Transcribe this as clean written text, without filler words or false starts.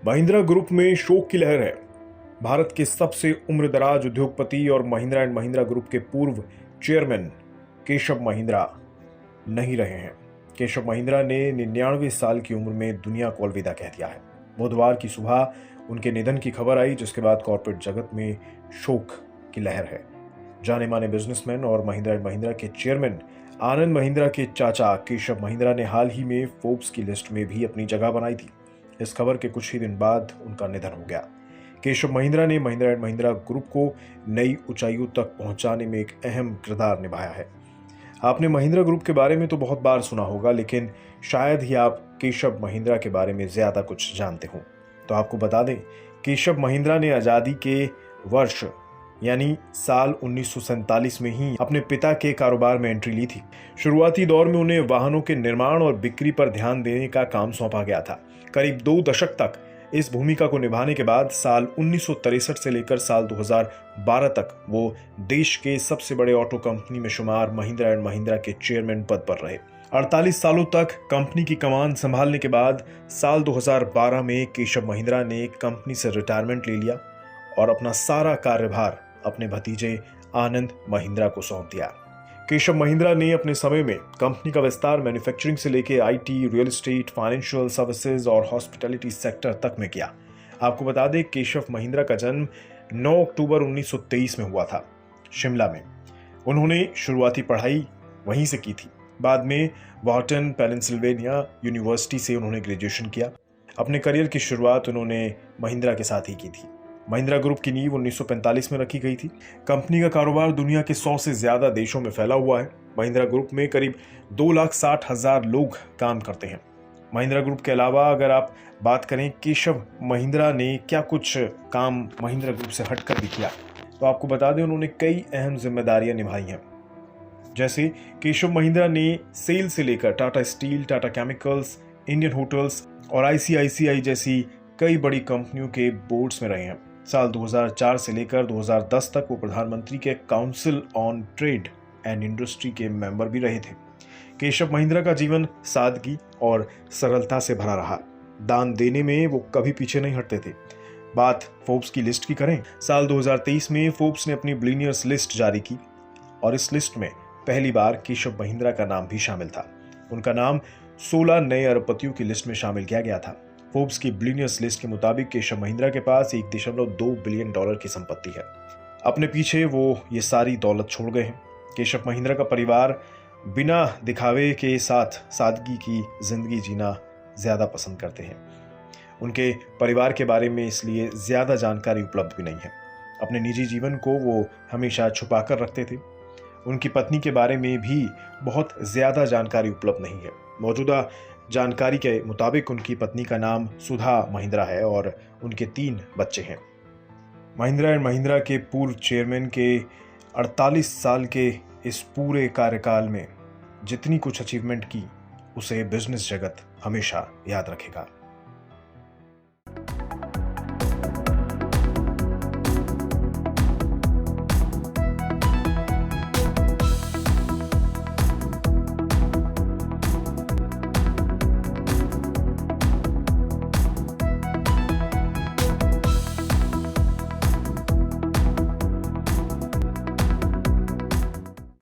Mahindra group में शोक की लहर है। भारत के सबसे उम्रदराज उद्योगपति और महिंद्रा एंड महिंद्रा ग्रुप के पूर्व चेयरमैन केशव महिंद्रा नहीं रहे हैं। केशव महिंद्रा ने 99 साल की उम्र में दुनिया को अलविदा कह दिया है। बुधवार की सुबह उनके निधन की खबर आई, जिसके बाद कॉर्पोरेट जगत में शोक की लहर है। जाने माने बिजनेसमैन और महिंद्रा एंड महिंद्रा के चेयरमैन आनंद महिंद्रा के चाचा केशव महिंद्रा ने हाल ही में फोर्ब्स की लिस्ट में भी अपनी जगह बनाई थी। इस खबर के कुछ ही दिन बाद उनका निधन हो गया। केशव महिंद्रा ने महिंद्रा एंड महिंद्रा ग्रुप को नई ऊंचाइयों तक पहुंचाने में एक अहम किरदार निभाया है। आपने महिंद्रा ग्रुप के बारे में तो बहुत बार सुना होगा, लेकिन शायद ही आप केशव महिंद्रा के बारे में ज्यादा कुछ जानते हो। तो आपको बता दें, केशव महिंद्रा ने आजादी के वर्ष यानी साल 1947 में ही अपने पिता के कारोबार में एंट्री ली थी। शुरुआती दौर में उन्हें वाहनों के निर्माण और बिक्री पर ध्यान देने का काम सौंपा गया था। करीब 2 दशक तक इस भूमिका को निभाने के बाद साल 1963 से लेकर साल 2012 तक वो देश के सबसे बड़े ऑटो कंपनी में शुमार महिंद्रा एंड महिंद्रा के चेयरमैन पद पर रहे। 48 सालों तक कंपनी की कमान संभालने के बाद साल 2012 में केशव महिंद्रा ने कंपनी से रिटायरमेंट ले लिया और अपना सारा कार्यभार अपने भतीजे आनंद महिंद्रा को सौंप दिया। केशव महिंद्रा ने अपने समय में कंपनी का विस्तार मैन्युफैक्चरिंग से लेकर IT, real estate, financial services और हॉस्पिटैलिटी सेक्टर तक में किया। आपको बता दें, केशव महिंद्रा का जन्म 9 अक्टूबर 1923 में हुआ था, शिमला में। उन्होंने शुरुआती पढ़ाई वहीं से की थी। बाद में वॉर्टन पेनिसिल्वेनिया यूनिवर्सिटी से उन्होंने ग्रेजुएशन किया। अपने करियर की शुरुआत उन्होंने महिंद्रा के साथ ही की थी। महिंद्रा ग्रुप की नींव 1945 में रखी गई थी। कंपनी का कारोबार दुनिया के 100 से ज्यादा देशों में फैला हुआ है। महिंद्रा ग्रुप में करीब 2,60,000 लोग काम करते हैं। महिंद्रा ग्रुप के अलावा अगर आप बात करें केशव महिंद्रा ने क्या कुछ काम महिंद्रा ग्रुप से हटकर भी किया, तो आपको बता दें उन्होंने कई अहम जिम्मेदारियां निभाई हैं। जैसे केशव महिंद्रा ने सेल से लेकर Tata steel, Tata chemicals, Indian hotels और आईसीआईसीआई जैसी कई बड़ी कंपनियों के बोर्ड्स में रहे हैं। साल 2004 से लेकर 2010 तक वो प्रधानमंत्री के council on trade and industry के मेंबर भी रहे थे। केशव महिंद्रा का जीवन सादगी और सरलता से भरा रहा। दान देने में वो कभी पीछे नहीं हटते थे। बात फोर्ब्स की लिस्ट की करें, साल 2023 में फोर्ब्स ने अपनी बिलियनियर्स लिस्ट जारी की और इस लिस्ट में पहली बार केशव महिंद्रा का नाम भी शामिल था। उनका नाम 16 नए अरबपतियों की लिस्ट में शामिल किया गया था। फोर्ब्स की बिलियनियर्स लिस्ट के मुताबिक केशव महिंद्रा के पास $1.2 बिलियन की संपत्ति है। अपने पीछे वो ये सारी दौलत छोड़ गए हैं। केशव महिंद्रा का परिवार बिना दिखावे के साथ सादगी की जिंदगी जीना ज्यादा पसंद करते हैं। उनके परिवार के बारे में इसलिए ज्यादा जानकारी उपलब्ध भी नहीं है। अपने निजी जीवन को वो हमेशा छुपाकर रखते थे। उनकी पत्नी के बारे में भी बहुत ज्यादा जानकारी उपलब्ध नहीं है। मौजूदा जानकारी के मुताबिक उनकी पत्नी का नाम सुधा महिंद्रा है और उनके 3 बच्चे हैं। महिंद्रा एंड महिंद्रा के पूर्व चेयरमैन के 48 साल के इस पूरे कार्यकाल में जितनी कुछ अचीवमेंट की, उसे बिजनेस जगत हमेशा याद रखेगा।